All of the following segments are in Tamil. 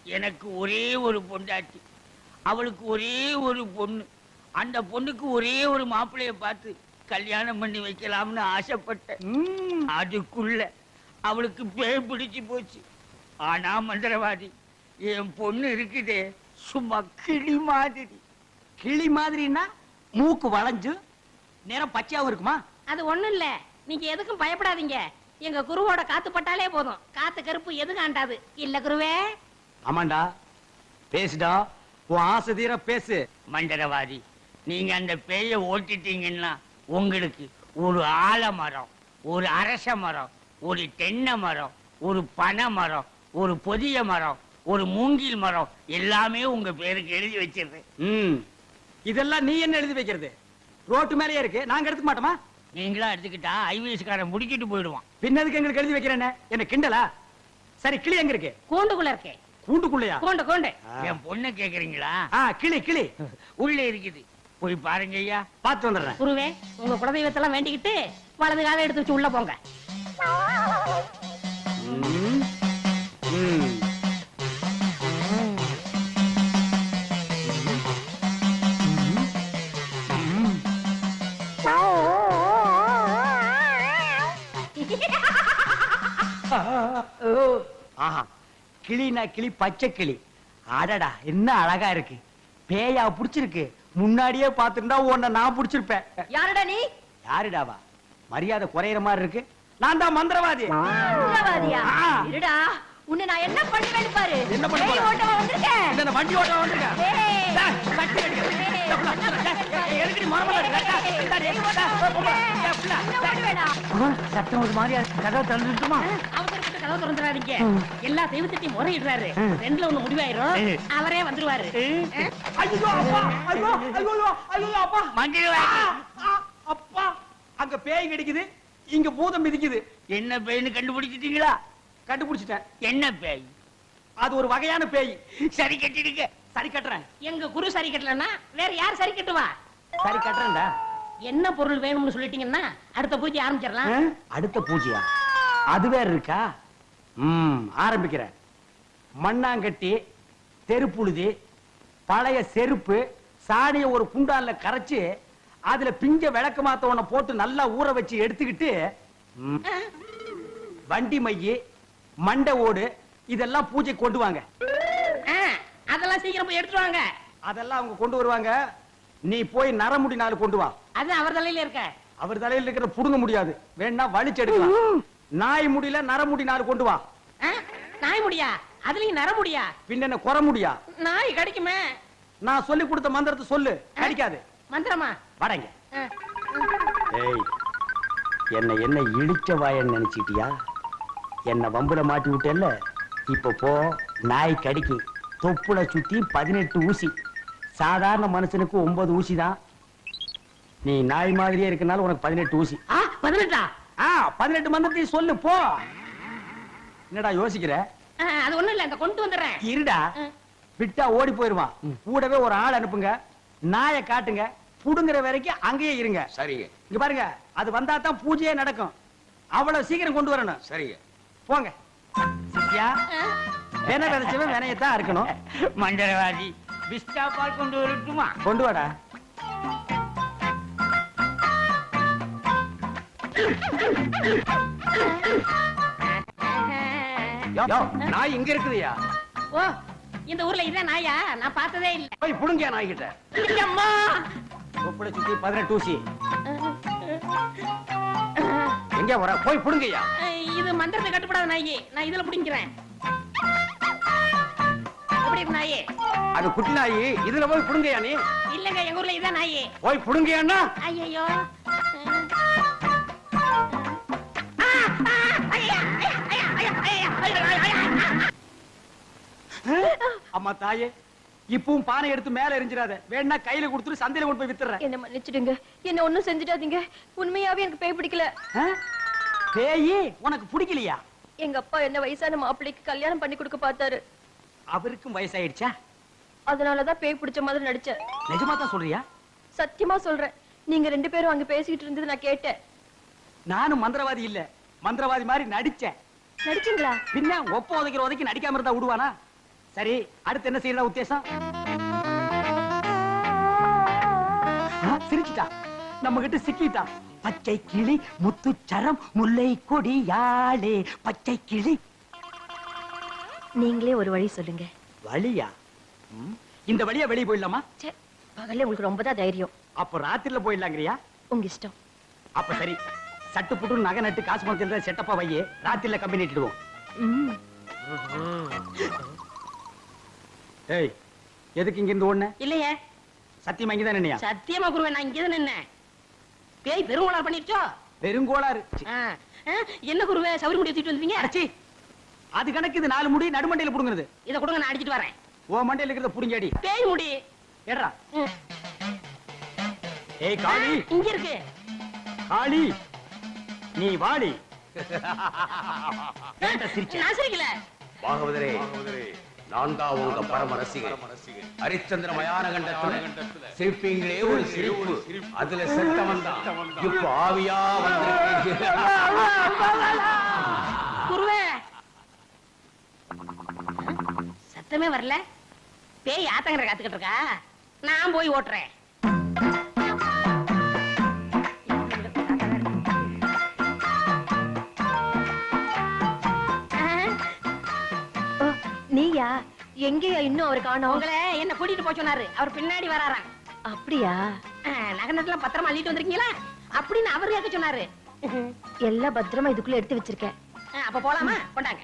எனக்கு ஒரே ஒரு பொண்டாட்டி, அவளுக்கு ஒரே ஒரு பொண்ணு. அந்த பொண்ணுக்கு ஒரே ஒரு மாப்பிள்ளைய பார்த்து கல்யாணம் பண்ணி வைக்கலாம்னு ஆசைப்பட்டேன். அதுக்குள்ள அவளுக்கு பேய் பிடிச்சு போச்சு. ஆனா மந்திரவாதி, என் பொண்ணு இருக்குதே சும்மா கிளி மாதிரி. கிளி மாதிரின்னா மூக்கு வளைஞ்சு நேரம் பச்சையாவும் இருக்குமா? அது ஒண்ணும் இல்ல, நீங்க எதுக்கும் பயப்படாதீங்க. எங்க குருவோட காத்து பட்டாலே போதும், காத்து கருப்பு எதுவும் ஆண்டாது. இல்ல குருவே? ஆமாண்டா, பேசுடா, உன் ஆசை தீர பேசு. மந்திரவாதி, நீங்க அந்த பேயை ஓட்டிட்டீங்கன்னா உங்களுக்கு ஒரு ஆலமரம், ஒரு அரச மரம், ஒரு தென்னை மரம், ஒரு பனை மரம், ஒரு பொதிய மரம், ஒரு மூங்கில் மரம் எல்லாமே உங்க பேருக்கு எழுதி வச்சிருக்கேன். இதெல்லாம் நீ என்ன எழுதி வைக்கிறது? ரோட்டு மேலேயே இருக்கு, நாங்க எடுத்துக்க மாட்டோமா? நீங்களா எடுத்துக்கிட்டா ஐவிஎஸ்காரன் முடிக்கிட்டு போயிடுவான். பின்னதுக்கு எங்களுக்கு எழுதி வைக்கிறேன்னு என்ன கிண்டலா? சரி, கிளி எங்க இருக்கு? கூண்டுக்குள்ள இருக்கே. கூண்டுக்குள்ளையா? கூண்டு கூண்டு. என் பொண்ணை கேக்குறீங்களா? கிளி கிளி உள்ள இருக்குது, போய் பாருங்க ஐயா. பார்த்து வந்துடுறேன். குருவே, உங்க குலதெய்வத்தெல்லாம் வேண்டிக்கிட்டு வலது காலை எடுத்து வச்சு உள்ள போங்க. ஆஹா, கிளினா கிளி, பச்சை கிளி. அடடா, என்ன அழகா இருக்கு. பேயா புடிச்சிருக்கு. முன்னாடியே பாத்துருந்தா உன்னை நான் புடிச்சிருப்பேன். யாருடா நீ? யாருடாவா? மரியாதை குறையிற மாதிரி இருக்கு. நான் தான் மந்திரவாதி. மந்திரவாதியா? இருடா, உன்னை நான் என்ன பண்ணுவேன்னு பாரு. என்ன பண்ண போற? ஓட்ட வந்திருக்கேன். இந்த வண்டி ஓட்ட வந்திருக்கேன். டேய், கட்டி அடிக்க. எதுக்கு மரமல இருக்கா? சத்தம் ஒரு மாதிரியா இருக்கு. கதவை திறந்துட்டுமா? அவசரப்பட்டு கதவை திறந்துடாதீங்க. எல்லா தெய்வத்தையும் முறையிடுறாரு. ரெண்டுல ஒண்ணு முடிவாயிரும். அவரே வந்துருவாரு. ஐயோ அப்பா, ஐயோ ஐயோ ஐயோ அப்பா. மந்திரவாதி, அப்பா, அங்க பேய் கிடைக்குது, இங்க பூதம் மிதிக்குது. என்ன பேய்னு கண்டுபிடிச்சிட்டீங்களா? கண்டுபிடிச்சிட்டேன். என்ன பேய்? அது ஒரு வகையான பேய். சரி கட்டிடுங்க. சரி கட்டுறேன். எங்க குரு சரி கட்டலன்னா வேற யார் சரி கட்டுவா? சரி கட்டுறேன்டா. என்ன பொருள் வேணும்னு சொல்லிட்டீங்கன்னா அடுத்த பூஜை ஆரம்பிச்சிடலாம். அடுத்த பூஜையா? அது வேற இருக்கா? ஆரம்பிக்கிறேன். மண்ணாங்கட்டி, தெருப்புழுதி, பழைய செருப்பு, சாணிய ஒரு குண்டான்ல கரைச்சு அதுல பிஞ்ச விளக்கு மாத்த ஒண்ண போட்டு நல்லா ஊற வச்சு எடுத்துக்கிட்டு வண்டி மைய, மண்டை ஓடு இதெல்லாம் பூஜை கொண்டு வாங்க. அதெல்லாம் சீக்கிரம் போய் எடுத்துருவாங்க. அதெல்லாம் அவங்க கொண்டு வருவாங்க. நீ போய் நரமுடி 4 கொண்டு வா. அது அவர் தலையில இருக்க. அவர் தலையில இருக்கிற புடுங்க முடியாது, வேணா வலிச்சு எடுக்கலாம். நாய் முடியல, நரமுடி 4 கொண்டு வா. நாய் முடியா? அதுலயும் நர முடியா? பின்ன என்ன குறை முடியா? நாய் கடிக்குமே. நான் சொல்லி கொடுத்த மந்திரத்தை சொல்லு, கடிக்காது. மந்திரமா? வடங்க. ஏய், என்ன இழிச்ச வாயன்னு நினைச்சிட்டியா? என்ன வம்புல மாட்டி விட்டேல்ல, இப்ப போ. நாய் கடிக்கு தொப்புல சுத்தி 18 ஊசி. சாதாரண மனுஷனுக்கு 9 ஊசி தான். நீ நாய் மாதிரியே இருக்கனால உனக்கு 18 ஊசி. 18? 18 மந்திரத்தையும் சொல்லு, போ. என்னடா யோசிக்கிற? அது ஒண்ணும் இல்ல, இந்த கொண்டு வந்துடுறேன். இருடா, விட்டா ஓடி போயிருவான். கூடவே ஒரு ஆள் அனுப்புங்க, நாயை காட்டுங்க, புடுங்குற வரைக்கும் அங்கேயே இருங்க. சரிங்க. இங்க பாருங்க, அது வந்தா தான் பூஜையே நடக்கும். அவ்வளவு சீக்கிரம் கொண்டு வரணும். சரிங்க. போங்க. சித்தியா, வென விதைச்சவன் வினையத்தான் இருக்கணும். மந்திரவாதி, பிஸ்டா பால் கொண்டு வரட்டுமா? கொண்டு வாடா. நாய் இங்க இருக்குதுயா. ஓ, இந்த ஊர்ல இதான் நாயா? நான் பார்த்ததே இல்ல. போய் புடுங்க நாய் கிட்ட. அம்மா, தொப்புள சுத்தி 18 ஊசி. எங்க வர? போய் புடுங்கய்யா. இது மந்திரத்தை கட்டுப்படாத நாயி. நான் இதுல புடிங்கிறேன். எப்படி இருக்கு நாயி? அது குட்டி நாய், இதுல போய் புடுங்கய்யா. நீ இல்லங்க, எங்க ஊர்ல இதான் நாயி. போய் புடுங்கய்யான்னா. ஐயோ, அம்மா தாயே, இப்பவும் பானை எடுத்து மேல எரிஞ்சிடாத. வேணா கையில கொடுத்துட்டு சந்தையில கொண்டு போய் வித்துறேன். என்ன மன்னிச்சிடுங்க, என்ன ஒண்ணும் செஞ்சிடாதீங்க. உண்மையாவே எனக்கு பேய் பிடிக்கல. பேயி உனக்கு பிடிக்கலையா? எங்க அப்பா என்ன வயசான மாப்பிள்ளைக்கு கல்யாணம் பண்ணி கொடுக்க பார்த்தாரு. அவருக்கும் வயசாயிடுச்சா? அதனாலதான் பேய் பிடிச்ச மாதிரி நடிச்சேன். நிஜமா தான் சொல்றியா? சத்தியமா சொல்றேன். நீங்க 2 பேரும் அங்க பேசிட்டு இருந்தது நான் கேட்டேன். நானும் மந்திரவாதி இல்ல, மந்திரவாதி மாதிரி நடிச்சேன். நடிச்சீங்களா? பின்ன ஒப்ப உதைக்கிற உதைக்கு நடிக்காம இருந்தா விடுவானா? சரி, அடுத்து என்ன செய்யற உத்தேசம்? சிரிச்சிட்டா, நம்ம கிட்ட சிக்கிட்டா. பச்சை கிளி முத்துச்சரம் முல்லை கொடியாளே பச்சை கிளி. நீங்களே ஒரு வழி சொல்லுங்க. வழியா? இந்த வழியா வெளியே போயிடலாமா? பகல்ல உங்களுக்கு ரொம்ப தான் தைரியம். அப்ப ராத்திரில போயிடலாங்கிறியா? உங்க இஷ்டம். அப்ப சரி, சட்டு புட்டு நகை நட்டு காசு பணத்தில் செட்டப்பா வையே, ராத்திரில கம்பெனி இட்டுடுவோம். ஏய், எதுக்கு இங்க இருந்து ஓடுன? இல்லையே. சத்தியமா இங்கதான் நின்னையா? சத்தியமா குருவே, நான் இங்கதான் நின்னேன். பேய் பெருங்கோளாறு பண்ணிருச்சோ? பெருங்கோளாறு. என்ன குருவே சவுரி முடி தூக்கிட்டு வந்தீங்க? அடச்சி, அது கணக்கு. இது 4 முடி நடுமண்டையில புடுங்குறது. இத கொடுங்க, நான் அடிச்சிட்டு வரேன். ஓ மண்டையில இருக்கிறத புடுங்கடி. பேய் முடி ஏடா. ஏய் காளி, இங்க இருக்கு. காளி நீ வாடி. ஏன்டா சிரிச்ச? நான் சிரிக்கல. பாகவதரே, நான் தான் உங்க பரம ரசிகன். ஹரிச்சந்திர மயான கண்டத்துல சிரிப்பீங்களே ஒரு சிரிப்பு, அதுல செத்தவன் தான் இப்ப ஆவியா வந்திருக்கீங்க. குருவே, சத்தமே வரல. பேய் ஆத்தங்கரை காத்துக்கிட்டு இருக்கா. நான் போய் ஓட்டுறேன். நீயா? எங்கேயா இன்னும் அவரை காணோம்? உங்களை என்ன கூட்டிட்டு போய் சொன்னாரு. அவர் பின்னாடி வராராம். அப்படியா? நகனத்தெல்லாம் பத்திரமா அள்ளிட்டு வந்திருக்கீங்களா அப்படின்னு அவர் கேட்க சொன்னாரு. எல்லாம் பத்திரமா இதுக்குள்ள எடுத்து வச்சிருக்கேன். அப்ப போலாமா? கொண்டாங்க.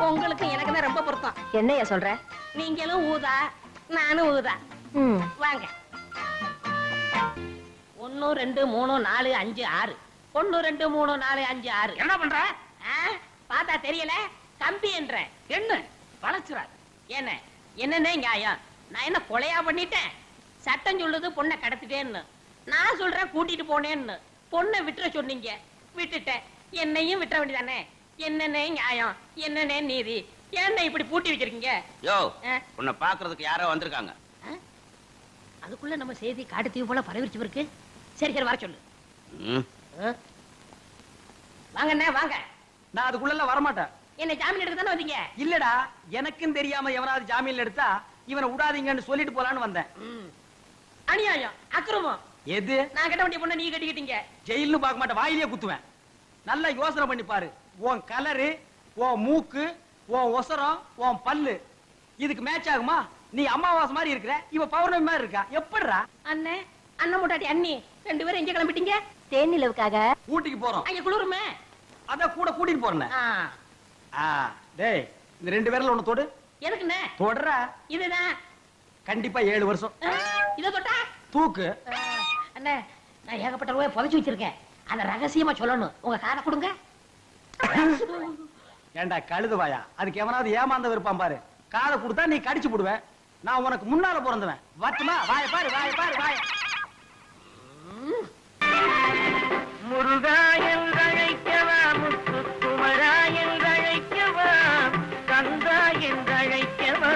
உங்களுக்கு எனக்கு தான் ரொம்ப பொருத்தம். என்னையா சொல்ற? நீங்களும் ஊதா, நானும் ஊதா. வாங்க. 1 2 3 4 5 6. 1 2 3 4 5 6. என்ன பண்ற? பார்த்தா தெரியல. கம்பி என்ற என்ன வளைச்சுறாரு? என்ன என்னன்னே நியாயம்? நான் என்ன கொலையா பண்ணிட்டேன்? சட்டம் சொல்லுது பொண்ணை கடத்திட்டேன்னு. நான் சொல்றேன் கூட்டிட்டு போனேன்னு. பொண்ணை விட்டுற சொன்னீங்க, விட்டுட்டேன். என்னையும் விட்டுற வேண்டியதானே? என்னன்னே நியாயம்? என்னன்னே நீதி? என்ன இப்படி பூட்டி வச்சிருக்கீங்க? யோ, உன்னை பாக்குறதுக்கு யாரோ வந்திருக்காங்க. அதுக்குள்ள நம்ம செய்தி காட்டு தீவு போல பரவிச்சு இருக்கு. சரி சரி, வர சொல்லு. வாங்கண்ணே வாங்க. நான் அதுக்குள்ள வரமாட்டேன். என்ன ஜாமீன் எடுக்க தானே வந்தீங்க? இல்லடா, எனக்கும் தெரியாம எவனாவது ஜாமீன்ல எடுத்தா இவனை விடாதீங்கன்னு சொல்லிட்டு போலான்னு வந்தேன். அநியாயம், அக்கிரமம். எது? நான் கட்ட வேண்டிய பொண்ணை நீ கட்டிக்கிட்டீங்க. ஜெயில்னு பார்க்க மாட்டேன், வாயிலேயே குத்துவேன். நல்லா யோசனை பண்ணி பாரு. உன் கலரு, உன் மூக்கு, உன் ஒசரம், உன் பல்லு இதுக்கு மேட்ச் ஆகுமா? நீ அம்மாவாசை மாதிரி இருக்கிற, இவ பௌர்ணமி மாதிரி இருக்கா. எப்படிடா? அண்ணே, அண்ணன் முட்டாட்டி அண்ணி 2 பேரும் எங்க கிளம்பிட்டீங்க? தேன் நிலவுக்காக. ஊட்டிக்கு போறோம். அங்க குளிருமே. அத கூட கூட்டிட்டு போறேன். டேய், இந்த 2 பேர்ல ஒண்ணு தொடு. எதுக்குண்ணே? தொடறா. இதுதான் கண்டிப்பா 7 வருஷம். இத தொட்டா தூக்கு. அண்ணே, நான் ஏகப்பட்ட ரூபாய் புதைச்சு வச்சிருக்கேன். அத ரகசியமா சொல்லணும். உங்க காதை கொடுங்க. ஏண்டா கழுதுவாயா, அதுக்கு எவனாவது ஏமாந்த இருப்பான் பாரு. காதை கொடுத்தா நீ கடிச்சு போடுவ. நான் உனக்கு முன்னால பிறந்தவன். வட்டுமா? வாய பாரு, வாய பாரு, வாய. முருகா என்றழைக்கவா, முத்துக்குமரா என்றழைக்கவா, கந்தா என்றழைக்கவா,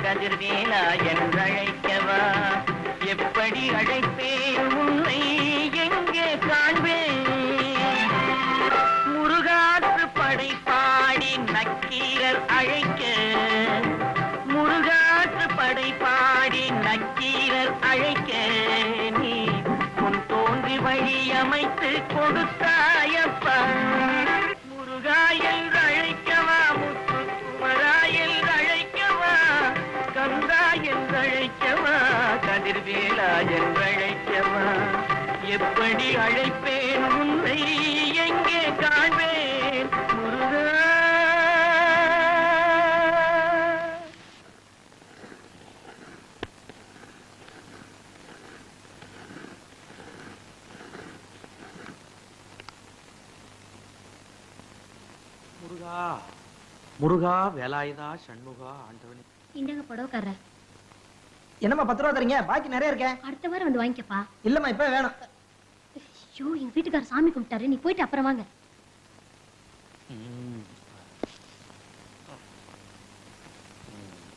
கதிர்வேலா என்றழைக்கவா, எப்படி அழைப்பேன் உன்னை எங்கே காண்பேன்? முருகாற்று படை பாடி நக்கீரர் அழைக்க, முருகாற்று படை பாடி நக்கீரர் அழைக்க, நீ முன் தோன்றி வழி அமைத்து கொடுத்தாயப்பா. முருகா என்று அழைக்கவா, முத்துக்குமரா என்று அழைக்கவா, கந்தா என்று அழைக்கவா, கதிர்வேலா என்று அழைக்கவா, எப்படி அழைப்பேன் உன்னை எங்கே காண்பேன்? முருகா. முருகா, முருகா, வேலாயுதா, சண்முகா, ஆண்டவனே. இந்தாங்க புடவைக்காரர். என்னம்மா 10 ரூபா தரீங்க? பாக்கி நிறைய இருக்கேன். அடுத்த வாரம் வந்து வாங்கிக்கப்பா. இல்லம்மா, இப்ப வேணும். ஐயோ, எங்க வீட்டுக்காரர் சாமி கும்பிட்டாரு. நீ போயிட்டு அப்புறம் வாங்க.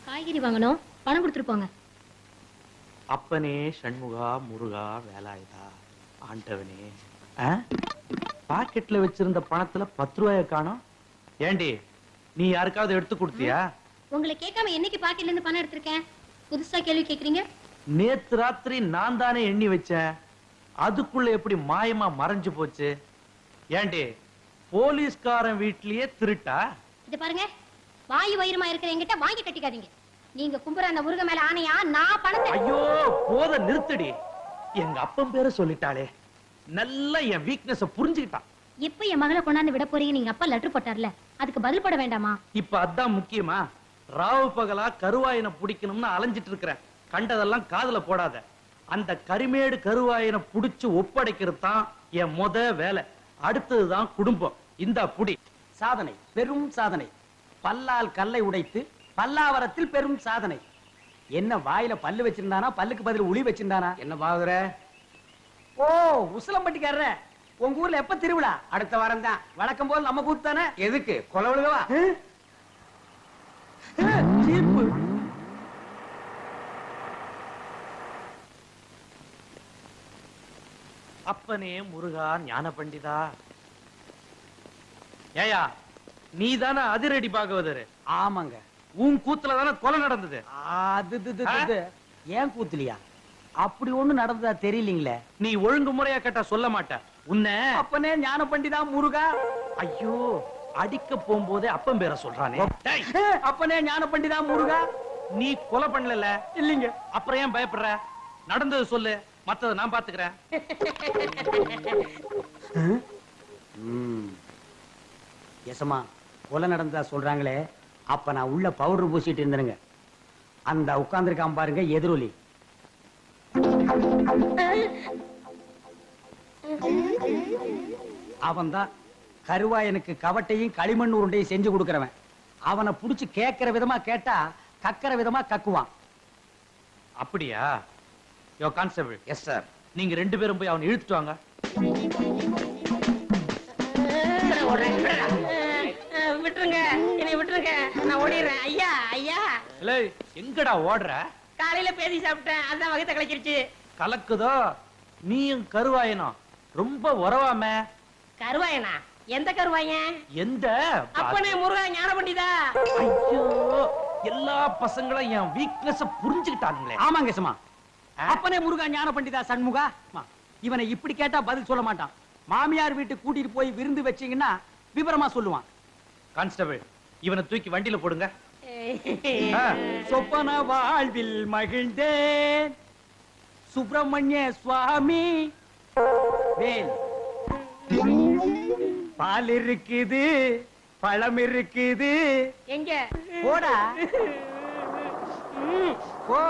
காய்கறி வாங்கணும், பணம் கொடுத்துட்டு போங்க. அப்பனே சண்முகா, முருகா, வேலாயுதா, ஆண்டவனே. பாக்கெட்ல வச்சிருந்த பணத்துல 10 ரூபாய காணோம். ஏண்டி, நீ யாருக்காவது எடுத்து கொடுத்தியா? உங்களை கேட்காம என்னைக்கு பாக்கெட்ல இருந்து பணம் எடுத்திருக்கேன்? புதுசா கேள்வி கேக்குறீங்க. நேத்து ராத்திரி நான் தானே எண்ணி வச்சேன். அதுக்குள்ள எப்படி மாயமா மறைஞ்சு போச்சு? ஏண்டி போலீஸ்காரன் வீட்லயே திருட்டா? இது பாருங்க, வாயு வயிறுமா இருக்கிற என்கிட்ட வாங்கி கட்டிக்காதீங்க. நீங்க கும்புற அந்த முருக மேல ஆணையா நான் பணத்தை... ஐயோ போத நிறுத்தடி. எங்க அப்பன் பேரை சொல்லிட்டாளே, நல்லா என் வீக்னஸ புரிஞ்சுக்கிட்டான். எப்ப என் மகளை கொண்டாந்து விட போறீங்க? நீங்க அப்பா லெட்டர் போட்டார்ல, அதுக்கு பதில் போட வேண்டாமா? இப்ப அதான் முக்கியமா? ராவு பகலா கருவாயனை பிடிக்கணும்னு அலைஞ்சிட்டு இருக்கிறேன். கண்டதெல்லாம் காதுல போடாத. அந்த கரிமேடு கருவாயனை புடிச்சு ஒப்படைக்கிறது தான் என் வேலை. அடுத்ததுதான் குடும்பம். இந்த புடி. சாதனை, பெரும் சாதனை. பல்லால் கல்லை உடைத்து பல்லாவரத்தில் பெரும் சாதனை. என்ன வாயில பல்லு வச்சிருந்தானா, பல்லுக்கு பதில் உளி வச்சிருந்தானா? என்ன பாக்குற? ஓ, உசிலம்பட்டிக்காரர. உங்க ஊர்ல எப்ப திருவிழா? அடுத்த வாரம் தான். வழக்கம் போல் நம்ம கூத்து தானே. எதுக்கு? கொலை விழுகவா? ஜீப்பு. அப்பனே முருகா ஞான பண்டிதா. ஏயா நீ தானே அதிரடி பாகவதரு? ஆமாங்க. உன் கூத்துல தானே கொலை நடந்தது. ஏன் கூத்துலியா? அப்படி ஒண்ணு நடந்ததா தெரியலீங்களே. நீ ஒழுங்கு முறையா கேட்டா சொல்ல மாட்ட. உன்னை அப்பனே ஞான பண்டிதா முருகா. ஐயோ அடிக்க போகும்போதே அப்பன் பேரை சொல்றானே. டேய், அப்பனே ஞான பண்டிதா முருகா. நீ கொலை பண்ணல இல்லீங்க. அப்புறம் ஏன் பயப்படுற? நடந்தது சொல்லு, மத்தத நான் பாத்துக்கிறேன். எசமா கொலை நடந்ததா சொல்றாங்களே, அப்ப நான் உள்ள பவுடர் பூசிட்டு இருந்தேனுங்க. அந்த உட்கார்ந்துருக்கான் பாருங்க எதிரொலி. அவன் தான் கருவாயனுக்கு கவட்டையும் களிமண் உருண்டையும் செஞ்சு கொடுக்கறவன். அவனை புடிச்சு கேட்கிற விதமா கேட்டா கக்கற விதமா கக்குவான். அப்படியா? யோ கான்ஸ்டபிள். Yes sir. நீங்க 2 பேரும் போய் அவனை இழுத்துட்டு வாங்க. விட்டுருங்க, என்னை விட்டுருங்க, நான் ஓடிடுறேன். ஐயா ஐயா. இல்ல எங்கடா ஓடுற? காலையில பேசி சாப்பிட்டேன், அதான் வகத்தை கலக்கிருச்சு. கலக்குதோ? நீயும் கருவாயனும் ரொம்ப உறவாமே. கருவாயனா? எந்த கருவாயன்? எந்த? அப்பனே முருகா ஞான பண்டிதா. ஐயோ எல்லா பசங்களும் என் வீக்னஸ் புரிஞ்சுக்கிட்டானுங்களே. ஆமாங்க சும்மா. அப்பனே முருகா ஞான பண்டிதா சண்முகா. இவனை இப்படி கேட்டா பதில் சொல்ல மாட்டான். மாமியார் வீட்டுக்கு கூட்டிட்டு போய் விருந்து வச்சீங்கன்னா விவரமா சொல்லுவான். கான்ஸ்டபிள் இவனை தூக்கி வண்டியில போடுங்க. சொப்பன வாழ்வில் மகிழ்ந்தேன் சுப்பிரமணிய சுவாமி. வேல் பால் இருக்குது, பழம் இருக்குது. எங்க? போடா போ.